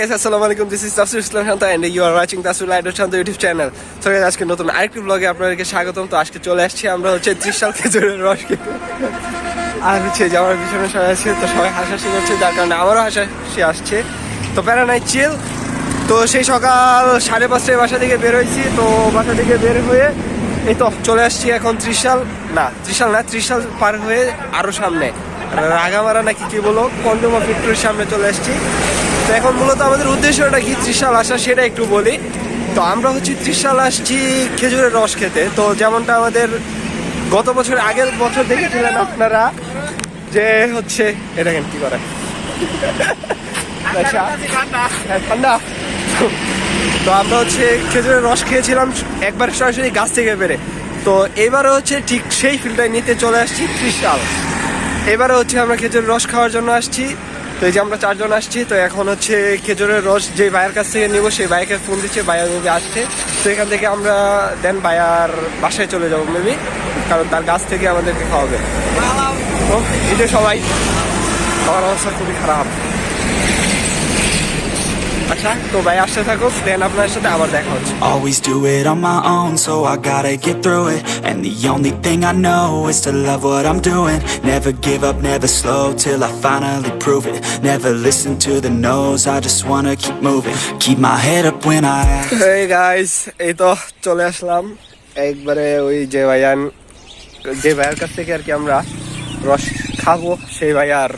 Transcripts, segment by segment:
guys, assalamualaikum. This is Tasir Islam Shanta and you are watching Tasir Lido Shanta YouTube channel. So guys, আজকে নতুন আরেকটি ব্লগে আপনাদেরকে স্বাগতম। তো আজকে চলে আসছি আমরা হচ্ছে ত্রিশাল খেজুরের রস খেতে। আর হচ্ছে যে আমার পিছনে সবাই আছে, তো সবাই হাসাহাসি করছে, যার কারণে আমারও হাসাহাসি আসছে। তো প্যারা নাই, চিল। তো সেই সকাল 5:30টায় বাসা থেকে বের হয়েছি। তো বাসা থেকে বের হয়ে এই তো চলে আসছি এখন ত্রিশাল পার হয়ে আরো সামনে রাগামারা নাকি কি বলো কন্ডোমা ফ্যাক্টরির সামনে চলে আসছি। তো এখন মূলত আমাদের উদ্দেশ্যটা কি ত্রিশাল আসা সেটা একটু বলি। তো আমরা হচ্ছে ত্রিশাল আসছি খেজুরের রস খেতে। তো যেমনটা আমাদের গত বছর আগের বছর দেখেছিলেন আপনারা, যে হচ্ছে এটা কেন কি করে ঠান্ডা। তো আমরা হচ্ছে খেজুরের রস খেয়েছিলাম একবার সরাসরি গাছ থেকে বেরে। তো এবারে হচ্ছে ঠিক সেই ফিল্ডটাই নিতে চলে আসছি ত্রিশাল। এবারে হচ্ছে আমরা খেজুরের রস খাওয়ার জন্য আসছি। তো এই যে আমরা 4 জন আসছি। তো এখন হচ্ছে খেজুরের রস যে ভাইয়ের কাছ থেকে নিব, সেই ভাইকে ফোন দিচ্ছে, ভাইয়া যদি আসছে তো এখান থেকে আমরা দেন ভাইয়ার বাসায় চলে যাবো মেবি, কারণ তার গাছ থেকে আমাদেরকে খাওয়াবে। তো এই যে সবাই, আমার অবস্থা খুবই খারাপ। আচ্ছা, তো ভাই আসতে থাকুক, দেন আপনার সাথে আবার দেখা হচ্ছে। Always do it on my own, so I gotta get through it. And the only thing I know is to love what I'm doing. Never give up, never slow, till I finally prove it. Never listen to the no's, I just wanna keep moving. Keep my head up when I act. Hey guys, এই তো চলে আসলাম একবারে ওই যে ভাইয়ার কাছ থেকে আর কি আমরা রস খাবো, সেই ভাইয়ার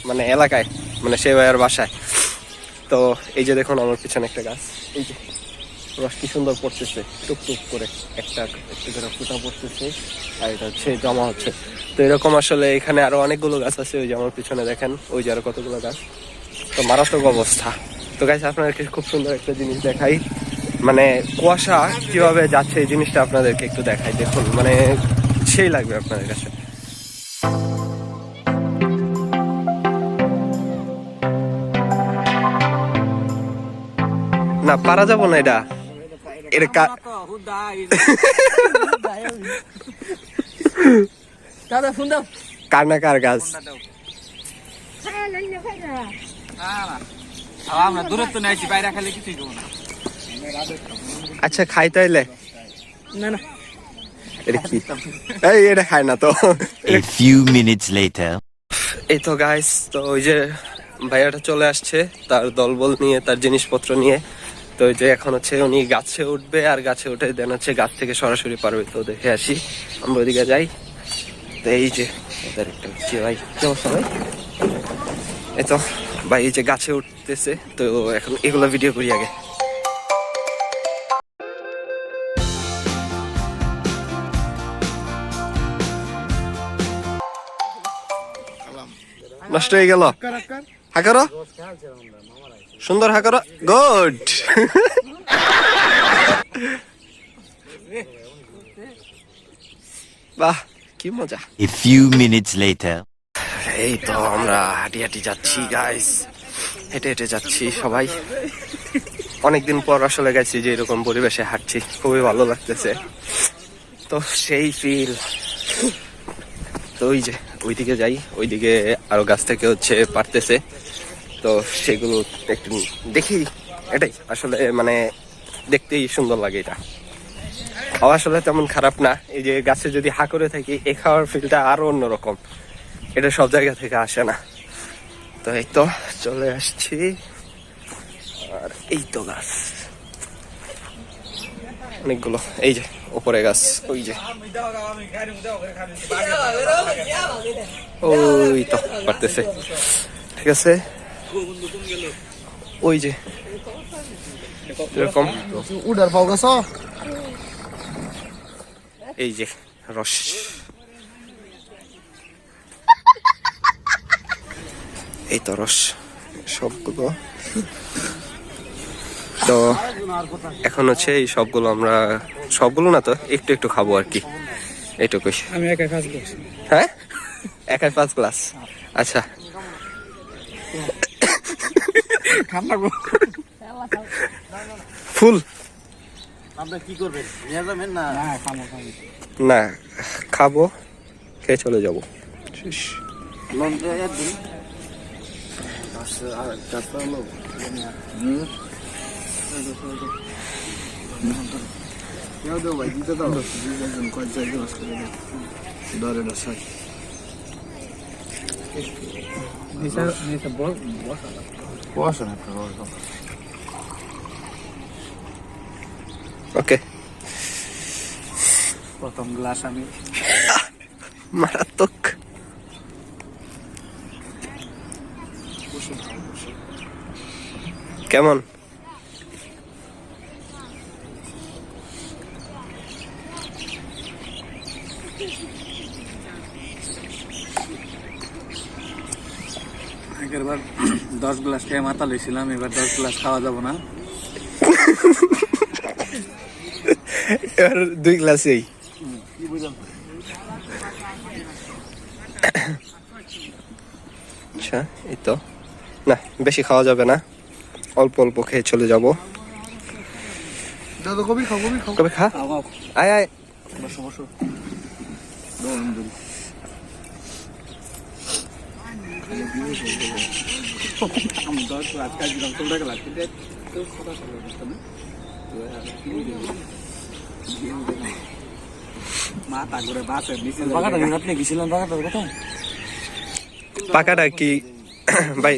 মানে এলাকায়, মানে সেই ভাইয়ার বাসায়। তো এই যে দেখুন আমার পিছনে একটা গাছ, এই যে রস কি সুন্দর পড়তেছে, টুকটুক করে একটা করে ফুটা পড়তেছে, আর এটা হচ্ছে জমা হচ্ছে। তো এরকম আসলে এখানে আরো অনেকগুলো গাছ আছে, ওই যে আমার পিছনে দেখেন, ওই যে আরো কতগুলো গাছ। তো মারাত্মক অবস্থা। তো গাইস, আপনাদেরকে খুব সুন্দর একটা জিনিস দেখাই, মানে কুয়াশা কিভাবে যাচ্ছে এই জিনিসটা আপনাদেরকে একটু দেখাই। দেখুন, মানে সেই লাগবে আপনাদের কাছে। না পারা যাবো না, এটা কার গাছ। আচ্ছা খাই তাইলে না, এটা কি? এটা খায় না তো। A few minutes later. এই তো গাইস, তো ওই যে ভাইয়াটা চলে আসছে তার দলবল নিয়ে, তার জিনিসপত্র নিয়ে। তো ওই যে এখন হচ্ছে উনি গাছে উঠবে, আর গাছে উঠে দেন হচ্ছে গাছ থেকে সরাসরি পারবে। তো দেখে আসি, আমরা ওইদিকে যাই। তো এই যে কি ভাই, কি অবস্থা ভাই? এই তো ভাই এই যে গাছে উঠতেছে। তো এখন এগুলো ভিডিও করি আগে। নষ্ট হয়ে গেল, হাকারো সুন্দর, হাকারো গুড। বাহ কি মজা। A few minutes later. এই তো আমরা হাঁটি হাঁটি যাচ্ছি গাইস, হেঁটে হেঁটে যাচ্ছি সবাই। অনেকদিন পর আসলে গেছি যে এরকম পরিবেশে হাঁটছি, খুবই ভালো লাগতেছে। তো সেই ফিল। তো ওই যে ওইদিকে যাই, ওইদিকে আরো গাছ থেকে হচ্ছে পারতেছে। তো সেগুলো একটু দেখি, এটাই আসলে মানে দেখতেই সুন্দর লাগে। এটা আসলে তেমন খারাপ না। এই যে গাছে যদি হা করে থাকি, এই খাওয়ার ফিলটা আরো অন্যরকম, এটা সব জায়গা থেকে আসে না। তো এই তো চলে আসছি, আর এই তো গাছ অনেকগুলো, এই যে উপরে গাছ, ওই যে ওই তো পারতেছে, ঠিক আছে। ওই যে এরকম উডার পাও গাছ, এই যে রস, এই তো রস সবগুলো। তো এখন হচ্ছে এই সবগুলো আমরা, সবগুলো না তো একটু একটু খাবো আর কি, এইটুকুই। আমি একাই 5 গ্লাস। হ্যাঁ, একাই 5 গ্লাস। আচ্ছা ফুল আপনি কি করবেন, নিয়ে যাবেন না? না খাবো, খেয়ে চলে যাবো। দাও ভাই দিতে দাও দুজন কয় চাই গ্লাস করে দাও ধরে না সাই নিচে বসা না ওকে, প্রথম গ্লাস আমি মারাত্মক। কেমন? আগেরবার 10 গ্লাস খেয়ে মাথা লইছিলাম, এবার 10 গ্লাস খাওয়া যাব না। এবার 2 গ্লাসেই। কি বুঝলাম? আচ্ছা, এই তো না, বেশি খাওয়া যাবে না, অল্প অল্প খেয়ে চলে যাব। দাদা কবি খাও কবে খা? আয় আয়। বসো বসো। আমি 10 গ্লাস খাই দিলাম, তোমরা গ্লাস খেতে তো কথা শুনতে না। মাথা ঘুরে বাসের নিচে বাগাটা আপনি গেছিলেন বাগাটার কথা? পাকাটা কি ভাই?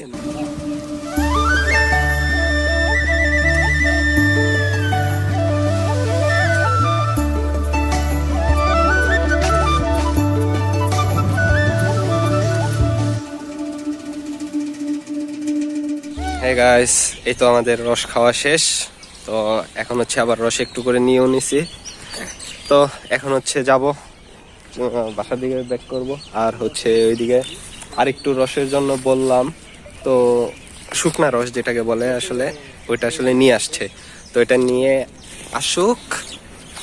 হ্যাঁ গাইস, এই তো আমাদের রস খাওয়া শেষ। তো এখন হচ্ছে আবার রস একটু করে নিয়েও নিছি। তো এখন হচ্ছে যাব বাসার দিকে ব্যাক করব। আর হচ্ছে ওইদিকে আরেকটু রসের জন্য বললাম, তো শুকনা রস যেটাকে বলে আসলে, ওইটা আসলে নিয়ে আসছে। তো এটা নিয়ে আসুক,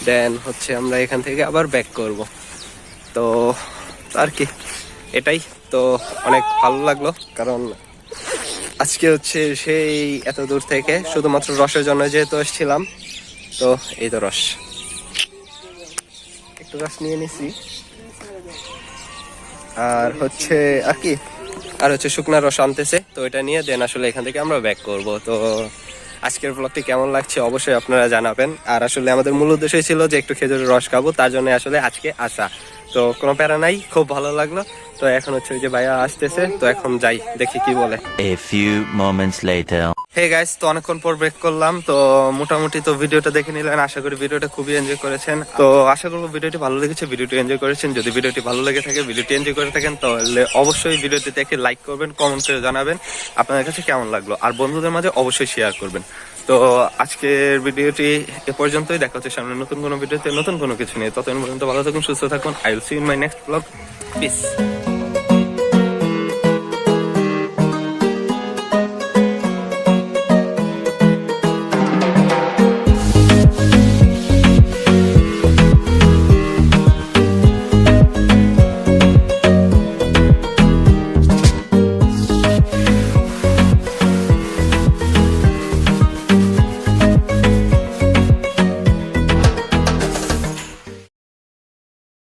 দেন হচ্ছে আমরা এখান থেকে আবার ব্যাক করব। তো আর কি, এটাই তো। অনেক ভালো লাগলো, কারণ আজকে হচ্ছে সেই এত দূর থেকে শুধুমাত্র রসের জন্য যেহেতু এসেছিলাম। তো এই তো রস, একটু রস নিয়ে নিছি। আর হচ্ছে আর কি, আর হচ্ছে শুকনা রস আনতেছে, তো এটা নিয়ে দেন আসলে এখান থেকে আমরা ব্যাক করব। তো আজকের ব্লগটি কেমন লাগছে অবশ্যই আপনারা জানাবেন। আর আসলে আমাদের মূল উদ্দেশ্যই ছিল যে একটু খেজুরের রস খাবো, তার জন্য আসলে আজকে আসা। তো কোনো প্যারা নাই, খুব ভালো লাগলো। তো এখন হচ্ছে ওই যে ভাইয়া আসতেছে, তো এখন যাই, দেখি কি বলে। A few moments later. Hey guys, তো অনেকক্ষণ পর ব্রেক করলাম। তো মোটামুটি তো ভিডিওটা দেখে নিলেন, আশা করি ভিডিওটা খুবই এনজয় করেছেন। তো আশা করবো ভিডিওটি ভালো লেগেছে, ভিডিওটি এনজয় করেছেন। যদি ভিডিওটি ভালো লেগে থাকে, ভিডিওটি এনজয় করে থাকেন, তাহলে অবশ্যই ভিডিওটিতে একটি লাইক করবেন, কমেন্ট করে জানাবেন আপনাদের কাছে কেমন লাগলো, আর বন্ধুদের মাঝে অবশ্যই শেয়ার করবেন। তো আজকের ভিডিওটি এ পর্যন্তই, দেখা হচ্ছে সামনে নতুন কোনো ভিডিওতে নতুন কোনো কিছু নিয়ে। ততদিন পর্যন্ত ভালো থাকুন, সুস্থ থাকুন। I will see you in my next blog. Piece.